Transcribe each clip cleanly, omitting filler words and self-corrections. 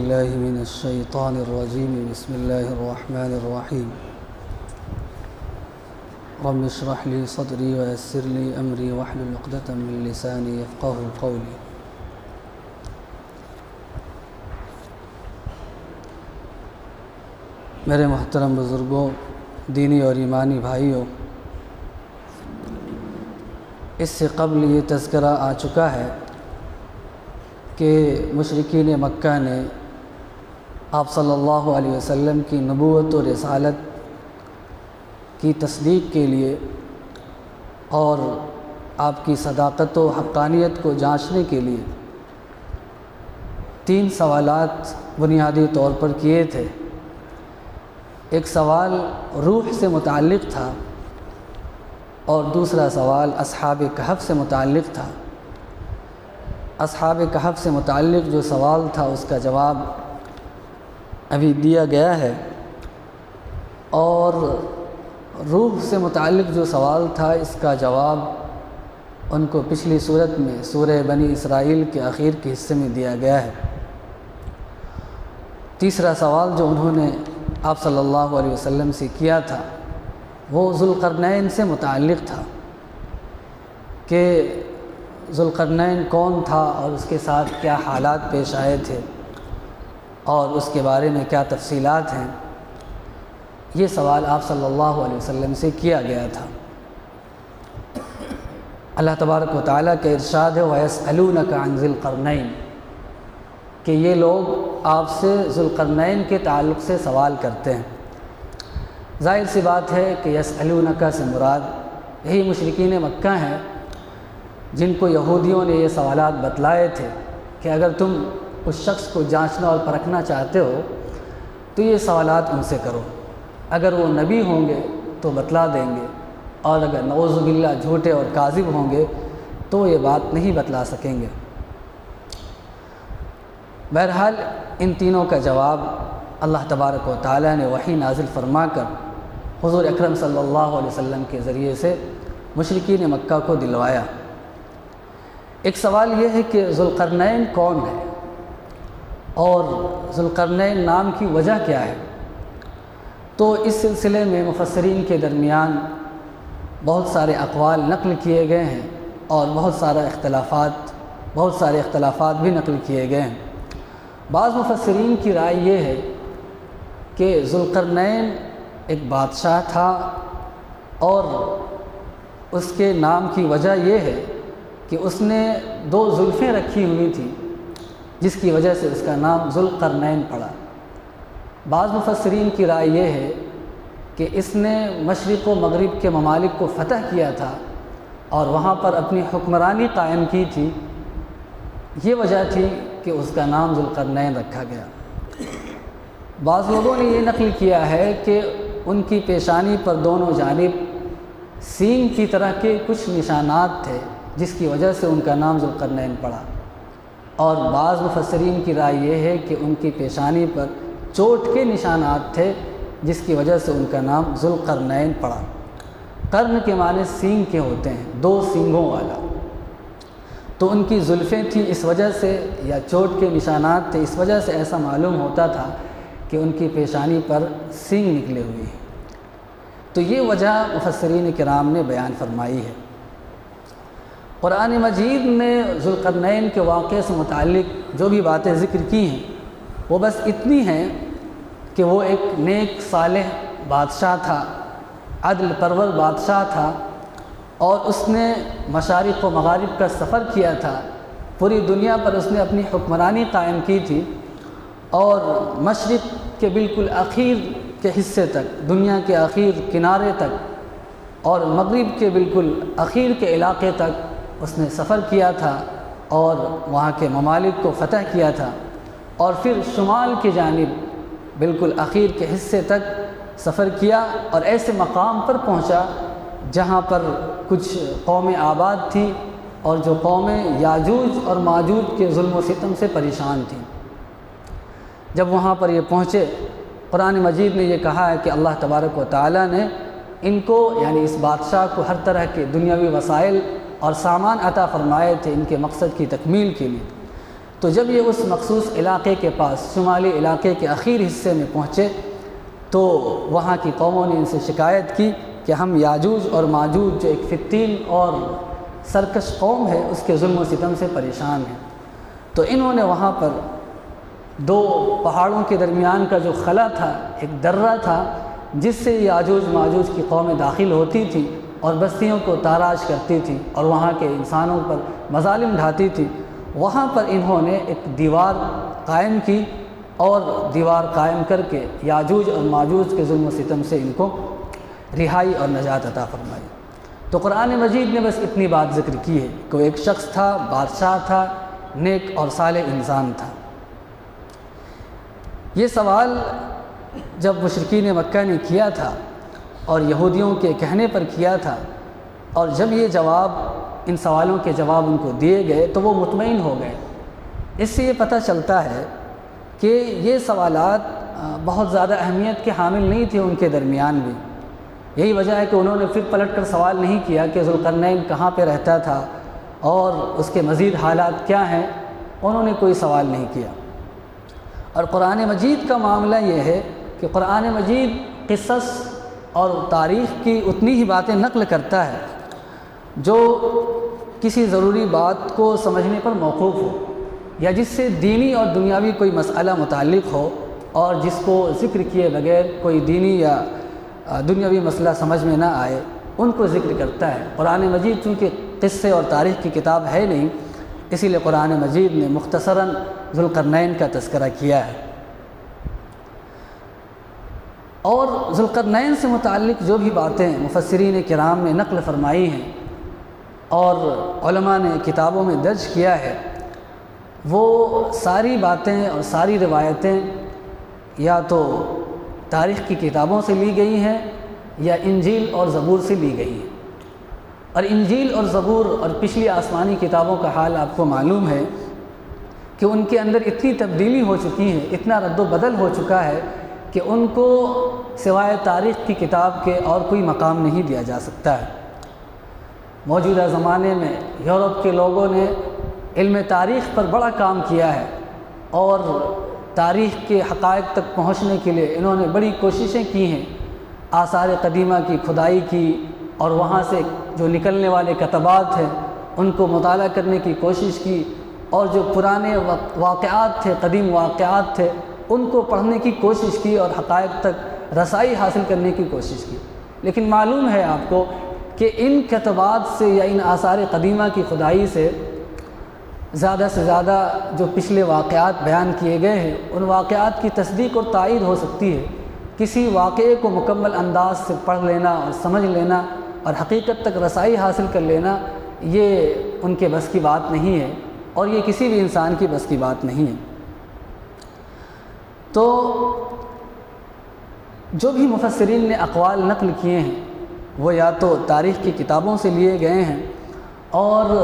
بالله من الشيطان الرجيم. بسم الله الرحمن الرحيم. رب اشرح لي صدري ويسر لي أمري واحلل عقدة من لساني يفقهوا قولي. میرے محترم بزرگوں، دینی اور ایمانی بھائیوں، اس سے قبل یہ تذکرہ آ چکا ہے کہ مشرکین مکہ نے آپ صلی اللہ علیہ وسلم کی نبوت و رسالت کی تصدیق کے لیے اور آپ کی صداقت و حقانیت کو جانچنے کے لیے 3 سوالات بنیادی طور پر کیے تھے۔ ایک سوال روح سے متعلق تھا اور دوسرا سوال اصحاب کہف سے متعلق تھا۔ اصحاب کہف سے متعلق جو سوال تھا اس کا جواب ابھی دیا گیا ہے، اور روح سے متعلق جو سوال تھا اس کا جواب ان کو پچھلی صورت میں سورہ بنی اسرائیل کے آخر کے حصے میں دیا گیا ہے۔ تیسرا سوال جو انہوں نے آپ صلی اللہ علیہ وسلم سے کیا تھا وہ ذوالقرنین سے متعلق تھا کہ ذوالقرنین کون تھا اور اس کے ساتھ کیا حالات پیش آئے تھے اور اس کے بارے میں کیا تفصیلات ہیں۔ یہ سوال آپ صلی اللہ علیہ وسلم سے کیا گیا تھا۔ اللہ تبارک و تعالیٰ کا ارشاد ہے وَيَسْأَلُونَكَ عَنْ ذِي الْقَرْنَيْنِ، کہ یہ لوگ آپ سے ذوالقرنین کے تعلق سے سوال کرتے ہیں۔ ظاہر سی بات ہے کہ یسألونک سے مراد یہی مشرکین مکہ ہیں جن کو یہودیوں نے یہ سوالات بتلائے تھے کہ اگر تم اس شخص کو جانچنا اور پرکھنا چاہتے ہو تو یہ سوالات ان سے کرو، اگر وہ نبی ہوں گے تو بتلا دیں گے، اور اگر نعوذ باللہ جھوٹے اور کاذب ہوں گے تو یہ بات نہیں بتلا سکیں گے۔ بہرحال ان تینوں کا جواب اللہ تبارک و تعالیٰ نے وحی نازل فرما کر حضور اکرم صلی اللہ علیہ وسلم کے ذریعے سے مشرکین مکہ کو دلوایا۔ ایک سوال یہ ہے کہ ذوالقرنین کون ہے اور ذوالقرنین نام کی وجہ کیا ہے؟ تو اس سلسلے میں مفسرین کے درمیان بہت سارے اقوال نقل کیے گئے ہیں اور بہت سارے اختلافات بھی نقل کیے گئے ہیں۔ بعض مفسرین کی رائے یہ ہے کہ ذوالقرنین ایک بادشاہ تھا اور اس کے نام کی وجہ یہ ہے کہ اس نے 2 زلفیں رکھی ہوئی تھیں جس کی وجہ سے اس کا نام ذوالقرنین پڑا۔ بعض مفسرین کی رائے یہ ہے کہ اس نے مشرق و مغرب کے ممالک کو فتح کیا تھا اور وہاں پر اپنی حکمرانی قائم کی تھی، یہ وجہ تھی کہ اس کا نام ذوالقرنین رکھا گیا۔ بعض لوگوں نے یہ نقل کیا ہے کہ ان کی پیشانی پر دونوں جانب سینگ کی طرح کے کچھ نشانات تھے جس کی وجہ سے ان کا نام ذوالقرنین پڑا، اور بعض مفسرین کی رائے یہ ہے کہ ان کی پیشانی پر چوٹ کے نشانات تھے جس کی وجہ سے ان کا نام ذوالقرنین پڑا۔ قرن کے معنی سینگ کے ہوتے ہیں، 2 سینگوں والا، تو ان کی زلفیں تھیں اس وجہ سے، یا چوٹ کے نشانات تھے اس وجہ سے ایسا معلوم ہوتا تھا کہ ان کی پیشانی پر سینگ نکلے ہوئے ہیں۔ تو یہ وجہ مفسرین کرام نے بیان فرمائی ہے۔ قرآن مجید میں ذوالقرنین کے واقعے سے متعلق جو بھی باتیں ذکر کی ہیں وہ بس اتنی ہیں کہ وہ ایک نیک صالح بادشاہ تھا، عدل پرور بادشاہ تھا، اور اس نے مشارق و مغارب کا سفر کیا تھا، پوری دنیا پر اس نے اپنی حکمرانی قائم کی تھی، اور مشرق کے بالکل اخیر کے حصے تک، دنیا کے اخیر کنارے تک، اور مغرب کے بالکل اخیر کے علاقے تک اس نے سفر کیا تھا اور وہاں کے ممالک کو فتح کیا تھا، اور پھر شمال کی جانب بالکل اخیر کے حصے تک سفر کیا اور ایسے مقام پر پہنچا جہاں پر کچھ قومیں آباد تھیں اور جو قومیں یاجوج اور ماجوج کے ظلم و ستم سے پریشان تھیں۔ جب وہاں پر یہ پہنچے، قرآن مجید نے یہ کہا ہے کہ اللہ تبارک و تعالیٰ نے ان کو، یعنی اس بادشاہ کو، ہر طرح کے دنیاوی وسائل اور سامان عطا فرمائے تھے ان کے مقصد کی تکمیل کے لیے، تو جب یہ اس مخصوص علاقے کے پاس شمالی علاقے کے اخیر حصے میں پہنچے تو وہاں کی قوموں نے ان سے شکایت کی کہ ہم یاجوج اور ماجوج جو ایک فتیل اور سرکش قوم ہے اس کے ظلم و ستم سے پریشان ہیں۔ تو انہوں نے وہاں پر دو پہاڑوں کے درمیان کا جو خلا تھا، ایک درہ تھا جس سے یاجوج ماجوج کی قومیں داخل ہوتی تھی اور بستیوں کو تاراج کرتی تھی اور وہاں کے انسانوں پر مظالم ڈھاتی تھی، وہاں پر انہوں نے ایک دیوار قائم کی اور دیوار قائم کر کے یاجوج اور ماجوج کے ظلم و ستم سے ان کو رہائی اور نجات عطا فرمائی۔ تو قرآن مجید نے بس اتنی بات ذکر کی ہے کہ وہ ایک شخص تھا، بادشاہ تھا، نیک اور صالح انسان تھا۔ یہ سوال جب مشرکین مکہ نے کیا تھا اور یہودیوں کے کہنے پر کیا تھا، اور جب یہ جواب، ان سوالوں کے جواب ان کو دیے گئے تو وہ مطمئن ہو گئے۔ اس سے یہ پتہ چلتا ہے کہ یہ سوالات بہت زیادہ اہمیت کے حامل نہیں تھے ان کے درمیان بھی۔ یہی وجہ ہے کہ انہوں نے پھر پلٹ کر سوال نہیں کیا کہ ذوالقرنین کہاں پہ رہتا تھا اور اس کے مزید حالات کیا ہیں، انہوں نے کوئی سوال نہیں کیا۔ اور قرآن مجید کا معاملہ یہ ہے کہ قرآن مجید قصص اور تاریخ کی اتنی ہی باتیں نقل کرتا ہے جو کسی ضروری بات کو سمجھنے پر موقوف ہو، یا جس سے دینی اور دنیاوی کوئی مسئلہ متعلق ہو اور جس کو ذکر کیے بغیر کوئی دینی یا دنیاوی مسئلہ سمجھ میں نہ آئے، ان کو ذکر کرتا ہے۔ قرآن مجید چونکہ قصے اور تاریخ کی کتاب ہے نہیں، اسی لیے قرآن مجید نے مختصراً ذوالقرنین کا تذکرہ کیا ہے۔ اور ذوالقرنین سے متعلق جو بھی باتیں مفسرین کرام نے نقل فرمائی ہیں اور علماء نے کتابوں میں درج کیا ہے، وہ ساری باتیں اور ساری روایتیں یا تو تاریخ کی کتابوں سے لی گئی ہیں یا انجیل اور زبور سے لی گئی ہیں۔ اور انجیل اور زبور اور پچھلی آسمانی کتابوں کا حال آپ کو معلوم ہے کہ ان کے اندر اتنی تبدیلی ہو چکی ہے، اتنا رد و بدل ہو چکا ہے کہ ان کو سوائے تاریخ کی کتاب کے اور کوئی مقام نہیں دیا جا سکتا ہے۔ موجودہ زمانے میں یورپ کے لوگوں نے علم تاریخ پر بڑا کام کیا ہے اور تاریخ کے حقائق تک پہنچنے کے لیے انہوں نے بڑی کوششیں کی ہیں، آثار قدیمہ کی کھدائی کی اور وہاں سے جو نکلنے والے کتبات ہیں ان کو مطالعہ کرنے کی کوشش کی، اور جو پرانے واقعات تھے، قدیم واقعات تھے، ان کو پڑھنے کی کوشش کی اور حقائق تک رسائی حاصل کرنے کی کوشش کی۔ لیکن معلوم ہے آپ کو کہ ان کتبات سے یا ان آثار قدیمہ کی کھدائی سے زیادہ جو پچھلے واقعات بیان کیے گئے ہیں ان واقعات کی تصدیق اور تائید ہو سکتی ہے۔ کسی واقعے کو مکمل انداز سے پڑھ لینا اور سمجھ لینا اور حقیقت تک رسائی حاصل کر لینا، یہ ان کے بس کی بات نہیں ہے اور یہ کسی بھی انسان کی بس کی بات نہیں ہے۔ تو جو بھی مفسرین نے اقوال نقل کیے ہیں وہ یا تو تاریخ کی کتابوں سے لیے گئے ہیں اور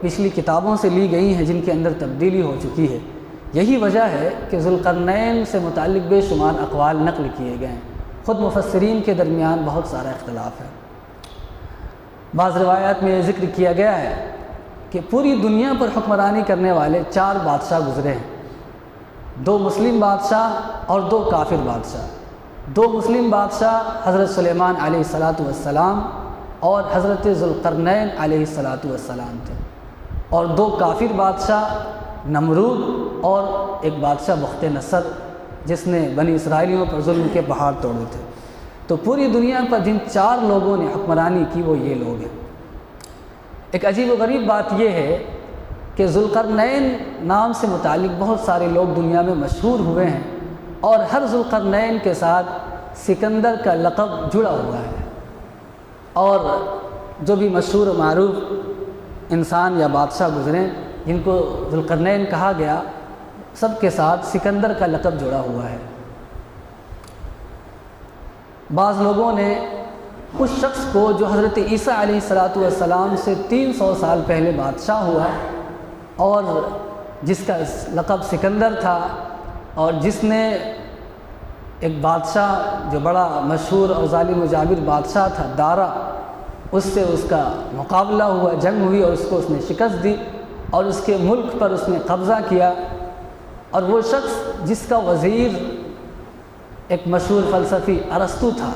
پچھلی کتابوں سے لی گئی ہیں جن کے اندر تبدیلی ہو چکی ہے۔ یہی وجہ ہے کہ ذوالقرنین سے متعلق بے شمار اقوال نقل کیے گئے ہیں، خود مفسرین کے درمیان بہت سارا اختلاف ہے۔ بعض روایات میں یہ ذکر کیا گیا ہے کہ پوری دنیا پر حکمرانی کرنے والے 4 بادشاہ گزرے ہیں، 2 مسلم بادشاہ اور 2 کافر بادشاہ۔ 2 مسلم بادشاہ حضرت سلیمان علیہ السلام اور حضرت ذوالقرنین علیہ السلام تھے، اور 2 کافر بادشاہ نمرود اور ایک بادشاہ بخت نصر جس نے بنی اسرائیلیوں پر ظلم کے پہاڑ توڑے تھے۔ تو پوری دنیا پر جن 4 لوگوں نے حکمرانی کی وہ یہ لوگ ہیں۔ ایک عجیب و غریب بات یہ ہے کہ ذوالقرنین نام سے متعلق بہت سارے لوگ دنیا میں مشہور ہوئے ہیں اور ہر ذوالقرنین کے ساتھ سکندر کا لقب جڑا ہوا ہے، اور جو بھی مشہور و معروف انسان یا بادشاہ گزریں جن کو ذوالقرنین کہا گیا، سب کے ساتھ سکندر کا لقب جڑا ہوا ہے۔ بعض لوگوں نے اس شخص کو جو حضرت عیسیٰ علیہ السلام سے 300 سال پہلے بادشاہ ہوا اور جس کا لقب سکندر تھا، اور جس نے ایک بادشاہ جو بڑا مشہور اور ظالم و جابر بادشاہ تھا دارا، اس سے اس کا مقابلہ ہوا، جنگ ہوئی اور اس کو اس نے شکست دی، اور اس کے ملک پر اس نے قبضہ کیا، اور وہ شخص جس کا وزیر ایک مشہور فلسفی ارسطو تھا،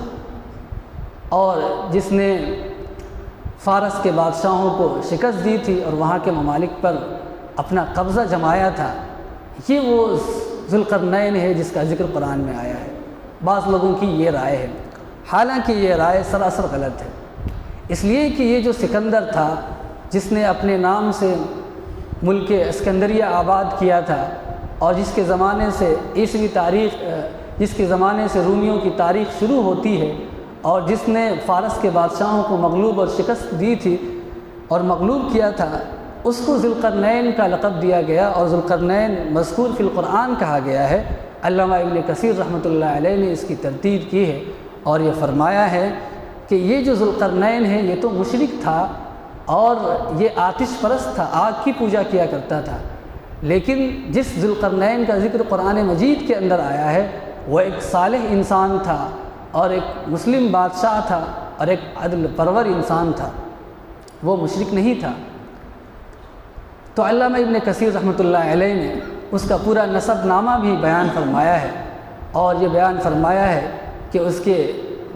اور جس نے فارس کے بادشاہوں کو شکست دی تھی اور وہاں کے ممالک پر اپنا قبضہ جمایا تھا، یہ وہ ذوالقرنین ہے جس کا ذکر قرآن میں آیا ہے۔ بعض لوگوں کی یہ رائے ہے، حالانکہ یہ رائے سراسر غلط ہے، اس لیے کہ یہ جو سکندر تھا جس نے اپنے نام سے ملک اسکندریہ آباد کیا تھا، اور جس کے زمانے سے عیسوی تاریخ، جس کے زمانے سے رومیوں کی تاریخ شروع ہوتی ہے، اور جس نے فارس کے بادشاہوں کو مغلوب اور شکست دی تھی اور مغلوب کیا تھا، اس کو ذوالقرنین کا لقب دیا گیا، اور ذوالقرنین مذکور فی القرآن کہا گیا ہے۔ علامہ ابن کثیر رحمۃ اللہ علیہ نے اس کی ترتیب کی ہے اور یہ فرمایا ہے کہ یہ جو ذوالقرنین ہے یہ تو مشرک تھا اور یہ آتش پرست تھا، آگ کی پوجا کیا کرتا تھا، لیکن جس ذوالقرنین کا ذکر قرآن مجید کے اندر آیا ہے وہ ایک صالح انسان تھا اور ایک مسلم بادشاہ تھا اور ایک عدل پرور انسان تھا، وہ مشرک نہیں تھا۔ تو علامہ ابن کثیر رحمۃ اللہ علیہ نے اس کا پورا نسب نامہ بھی بیان فرمایا ہے، اور یہ بیان فرمایا ہے کہ اس کے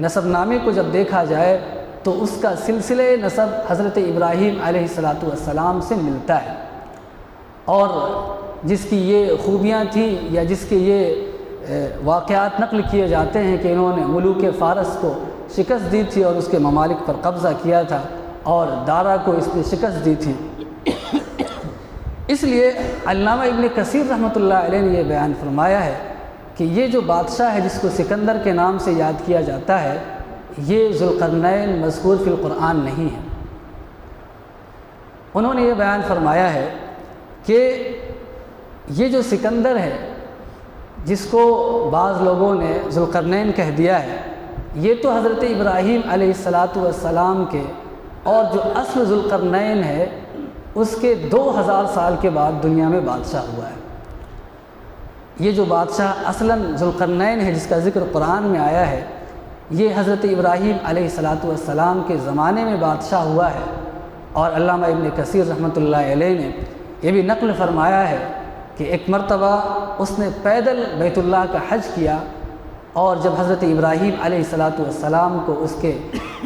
نسب نامے کو جب دیکھا جائے تو اس کا سلسلہ نسب حضرت ابراہیم علیہ السلام سے ملتا ہے، اور جس کی یہ خوبیاں تھیں یا جس کے یہ واقعات نقل کیے جاتے ہیں کہ انہوں نے ملوک فارس کو شکست دی تھی اور اس کے ممالک پر قبضہ کیا تھا اور دارا کو اس نے شکست دی تھی۔ اس لیے علامہ ابن کثیر رحمۃ اللہ علیہ نے یہ بیان فرمایا ہے کہ یہ جو بادشاہ ہے جس کو سکندر کے نام سے یاد کیا جاتا ہے، یہ ذوالقرنین مذکور فی القرآن نہیں ہے۔ انہوں نے یہ بیان فرمایا ہے کہ یہ جو سکندر ہے جس کو بعض لوگوں نے ذوالقرنین کہہ دیا ہے، یہ تو حضرت ابراہیم علیہ السلام کے، اور جو اصل ذوالقرنین ہے اس کے 2000 سال کے بعد دنیا میں بادشاہ ہوا ہے۔ یہ جو بادشاہ اصلاً ذوالقرنین ہے جس کا ذکر قرآن میں آیا ہے، یہ حضرت ابراہیم علیہ السلام کے زمانے میں بادشاہ ہوا ہے، اور علامہ ابن کثیر رحمۃ اللہ علیہ نے یہ بھی نقل فرمایا ہے کہ ایک مرتبہ اس نے پیدل بیت اللہ کا حج کیا، اور جب حضرت ابراہیم علیہ السلام کو اس کے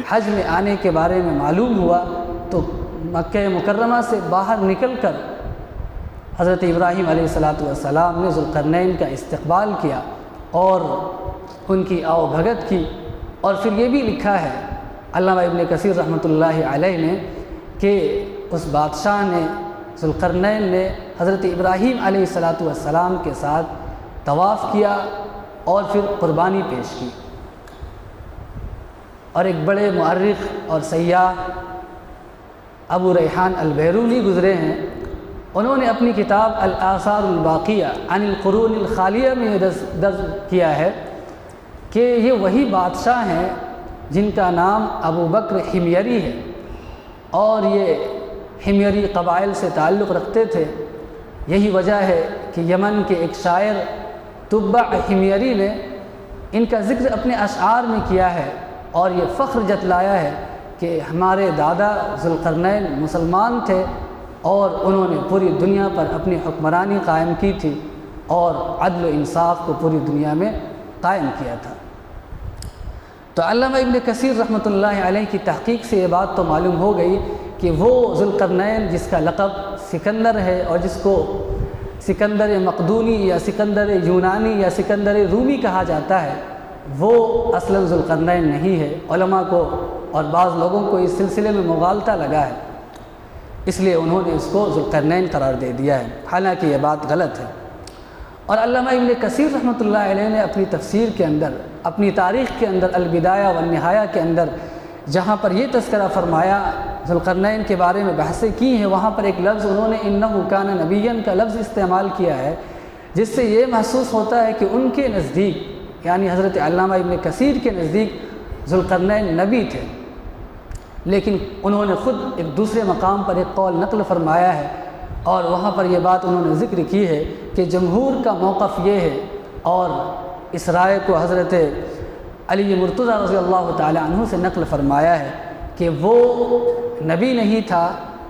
حج میں آنے کے بارے میں معلوم ہوا تو مکہ مکرمہ سے باہر نکل کر حضرت ابراہیم علیہ السلام نے ذوالقرنین کا استقبال کیا اور ان کی آؤ بھگت کی، اور پھر یہ بھی لکھا ہے علامہ ابن کثیر رحمۃ اللہ علیہ نے کہ اس بادشاہ نے، ذوالقرنین نے حضرت ابراہیم علیہ السلام کے ساتھ طواف کیا اور پھر قربانی پیش کی۔ اور ایک بڑے مؤرخ اور سیاح ابو ریحان البیرونی گزرے ہیں، انہوں نے اپنی کتاب الآثار الباقیہ عن القرون الخالیہ میں درج کیا ہے کہ یہ وہی بادشاہ ہیں جن کا نام ابو بکر حمیری ہے، اور یہ حمیری قبائل سے تعلق رکھتے تھے۔ یہی وجہ ہے کہ یمن کے ایک شاعر تبع حمیری نے ان کا ذکر اپنے اشعار میں کیا ہے، اور یہ فخر جتلایا ہے کہ ہمارے دادا ذوالقرنین مسلمان تھے اور انہوں نے پوری دنیا پر اپنی حکمرانی قائم کی تھی اور عدل و انصاف کو پوری دنیا میں قائم کیا تھا۔ تو علامہ ابن کثیر رحمۃ اللہ علیہ کی تحقیق سے یہ بات تو معلوم ہو گئی کہ وہ ذوالقرنین جس کا لقب سکندر ہے اور جس کو سکندر مقدونی یا سکندر یونانی یا سکندر رومی کہا جاتا ہے، وہ اصلاً ذوالقرنین نہیں ہے۔ علماء کو اور بعض لوگوں کو اس سلسلے میں مغالطہ لگا ہے، اس لیے انہوں نے اس کو ذوالقرنین قرار دے دیا ہے، حالانکہ یہ بات غلط ہے۔ اور علامہ ابن کثیر رحمۃ اللہ علیہ نے اپنی تفسیر کے اندر، اپنی تاریخ کے اندر البدایہ والنہایہ کے اندر جہاں پر یہ تذکرہ فرمایا ذوالقرنین کے بارے میں بحثیں کی ہیں، وہاں پر ایک لفظ انہوں نے انہ کان نبیًا کا لفظ استعمال کیا ہے، جس سے یہ محسوس ہوتا ہے کہ ان کے نزدیک، یعنی حضرت علامہ ابن کثیر کے نزدیک ذوالقرنین نبی تھے، لیکن انہوں نے خود ایک دوسرے مقام پر ایک قول نقل فرمایا ہے، اور وہاں پر یہ بات انہوں نے ذکر کی ہے کہ جمہور کا موقف یہ ہے، اور اس رائے کو حضرت علی مرتضیٰ رضی اللہ تعالی عنہ سے نقل فرمایا ہے کہ وہ نبی نہیں تھا،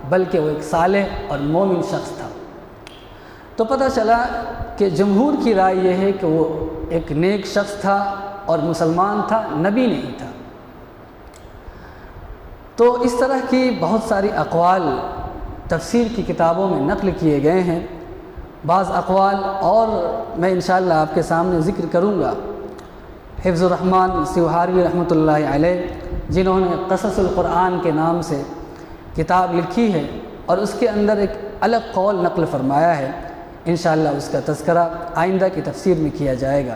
بلکہ وہ ایک صالح اور مومن شخص تھا۔ تو پتہ چلا کہ جمہور کی رائے یہ ہے کہ وہ ایک نیک شخص تھا اور مسلمان تھا، نبی نہیں تھا۔ تو اس طرح کی بہت ساری اقوال تفسیر کی کتابوں میں نقل کیے گئے ہیں۔ بعض اقوال اور میں انشاءاللہ آپ کے سامنے ذکر کروں گا۔ حفظ الرحمن سیوہاروی رحمۃ اللہ علیہ، جنہوں نے قصص القرآن کے نام سے کتاب لکھی ہے اور اس کے اندر ایک الگ قول نقل فرمایا ہے، انشاءاللہ اس کا تذکرہ آئندہ کی تفسیر میں کیا جائے گا۔